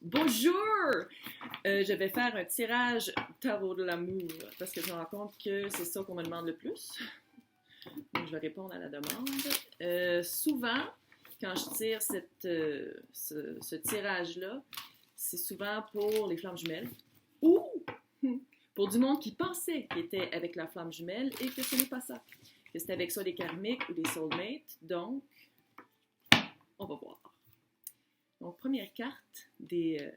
Bonjour! Je vais faire un tirage tarot de l'amour parce que je me rends compte que c'est ça qu'on me demande le plus. Donc, je vais répondre à la demande. Souvent, quand je tire ce tirage-là, c'est souvent pour les flammes jumelles ou pour du monde qui pensait qu'il était avec la flamme jumelle et que ce n'est pas ça. Que c'était avec ça des karmiques ou des soulmates. Donc, on va voir. Donc, première carte des...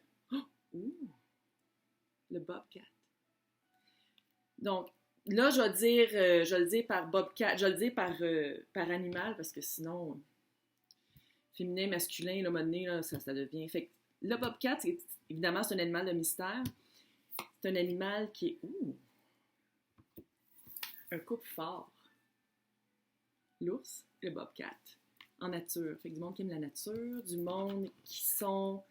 le Bobcat. Donc, là, je vais le dire par Bobcat, je vais le dire par animal, parce que sinon, féminin, masculin, là, à un moment donné, là, ça devient... Fait que le Bobcat, évidemment, c'est un animal de mystère. C'est un animal qui est... un couple fort. L'ours, le Bobcat. En nature. Fait que du monde qui aime la nature, du monde qui sont...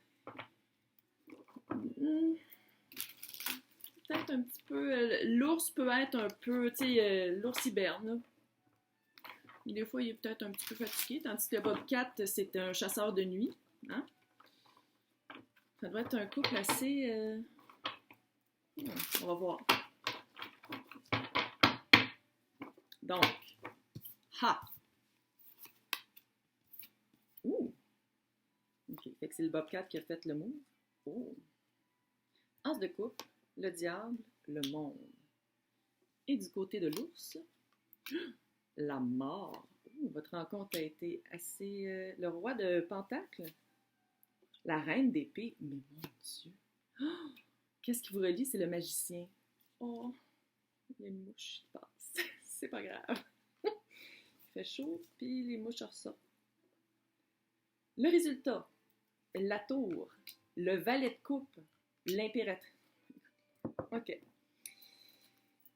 peut-être un petit peu... l'ours peut être un peu... Tu sais, l'ours hiberne, là. Des fois, il est peut-être un petit peu fatigué, tandis que le Bobcat, c'est un chasseur de nuit. Hein? Ça doit être un couple assez... on va voir. Donc, ha! OK, fait que c'est le Bobcat qui a fait le move. As de coupe, le diable, le monde. Et du côté de l'ours, la mort. Votre rencontre a été assez... le roi de Pentacle, la reine d'épée. Mais mon Dieu! Qu'est-ce qui vous relie? C'est le magicien. Oh, les mouches qui passent. C'est pas grave. Il fait chaud, puis les mouches ressortent. Le résultat, la tour, le valet de coupe, l'impératrice. OK.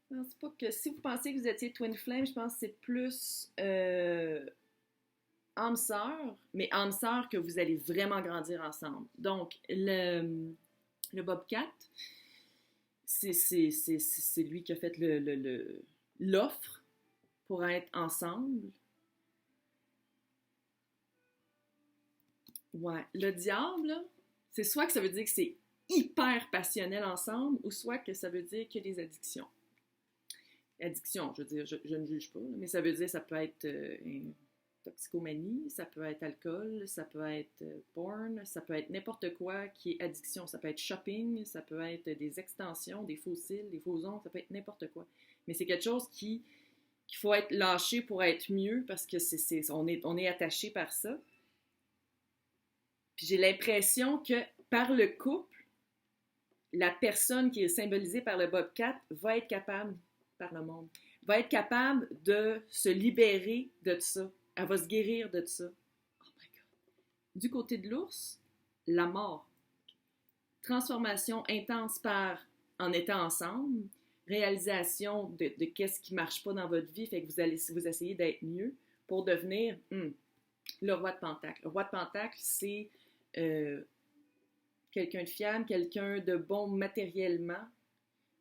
Non, c'est pas que si vous pensez que vous étiez Twin Flame, je pense que c'est plus âme sœur, mais âme sœur que vous allez vraiment grandir ensemble. Donc, le Bobcat, c'est lui qui a fait l'offre pour être ensemble. Ouais. Le diable, c'est soit que ça veut dire que c'est hyper passionnel ensemble, ou soit que ça veut dire qu'il y a des addictions. Addiction, je veux dire, je ne juge pas, mais ça veut dire ça peut être une toxicomanie, ça peut être alcool, ça peut être porn, ça peut être n'importe quoi qui est addiction. Ça peut être shopping, ça peut être des extensions, des faux cils, des faux ongles, ça peut être n'importe quoi. Mais c'est quelque chose qu'il faut être lâché pour être mieux parce que on est attaché par ça. Puis j'ai l'impression que par le couple, la personne qui est symbolisée par le Bobcat va être capable, par le monde, va être capable de se libérer de ça. Elle va se guérir de ça. Oh my God. Du côté de l'ours, la mort. Transformation intense en étant ensemble, réalisation de qu'est-ce qui ne marche pas dans votre vie, fait que vous essayez d'être mieux pour devenir le roi de Pentacle. Le roi de Pentacle, c'est quelqu'un de fiable, quelqu'un de bon matériellement.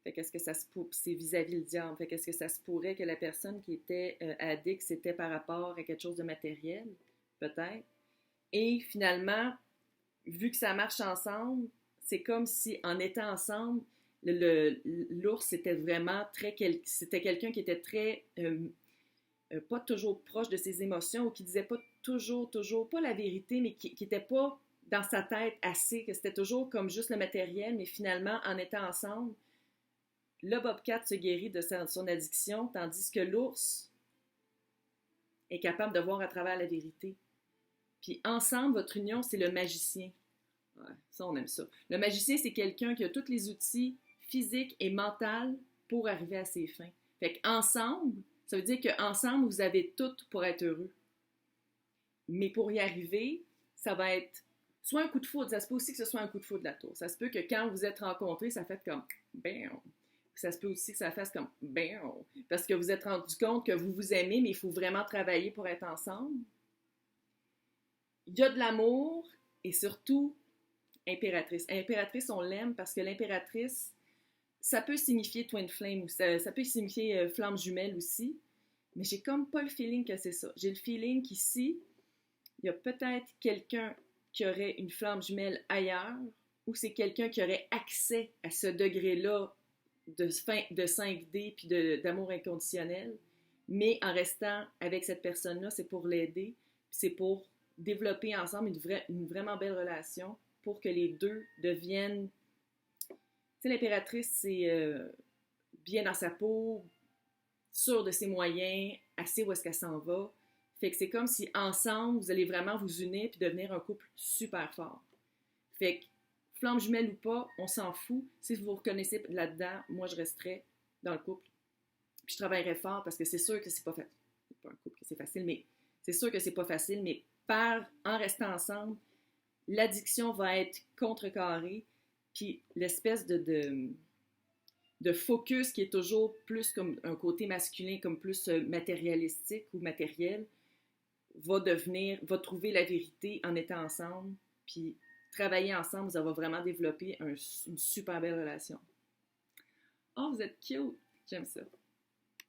Fait qu'est-ce que ça se pourrait, c'est vis-à-vis le diable. Fait qu'est-ce que ça se pourrait que la personne qui était addict, c'était par rapport à quelque chose de matériel, peut-être. Et finalement, vu que ça marche ensemble, c'est comme si en étant ensemble, l'ours c'était vraiment c'était quelqu'un qui était très pas toujours proche de ses émotions ou qui disait pas toujours pas la vérité, mais qui était pas dans sa tête assez, que c'était toujours comme juste le matériel, mais finalement, en étant ensemble, le Bobcat se guérit de son addiction, tandis que l'ours est capable de voir à travers la vérité. Puis ensemble, votre union, c'est le magicien. Ouais, ça, on aime ça. Le magicien, c'est quelqu'un qui a tous les outils physiques et mentaux pour arriver à ses fins. Fait qu'ensemble, ça veut dire qu'ensemble, vous avez tout pour être heureux. Mais pour y arriver, ça va être soit un coup de foudre. Ça se peut aussi que ce soit un coup de foudre de la tour. Ça se peut que quand vous êtes rencontrés, ça fait comme « bam ». Ça se peut aussi que ça fasse comme « bam ». Parce que vous êtes rendu compte que vous vous aimez, mais il faut vraiment travailler pour être ensemble. Il y a de l'amour et surtout impératrice. Impératrice, on l'aime parce que l'impératrice, ça peut signifier twin flame ou ça peut signifier flamme jumelle aussi, mais j'ai comme pas le feeling que c'est ça. J'ai le feeling qu'ici, il y a peut-être quelqu'un qui aurait une flamme jumelle ailleurs, ou c'est quelqu'un qui aurait accès à ce degré-là de 5D puis d'amour inconditionnel, mais en restant avec cette personne-là, c'est pour l'aider, c'est pour développer ensemble une vraiment belle relation pour que les deux deviennent... Tu sais, l'impératrice, c'est bien dans sa peau, sûre de ses moyens, assez où est-ce qu'elle s'en va. Fait que c'est comme si ensemble, vous allez vraiment vous unir puis devenir un couple super fort. Fait que flamme jumelle ou pas, on s'en fout. Si vous vous reconnaissez là-dedans, moi, je resterais dans le couple. Puis je travaillerais fort parce que c'est sûr que c'est pas facile. C'est pas un couple que c'est facile, mais c'est sûr que c'est pas facile. Mais en restant ensemble, l'addiction va être contrecarrée. Puis l'espèce de focus qui est toujours plus comme un côté masculin, comme plus matérialistique ou matériel, va trouver la vérité en étant ensemble. Puis travailler ensemble, ça va vraiment développer une super belle relation. Oh, vous êtes cute! J'aime ça.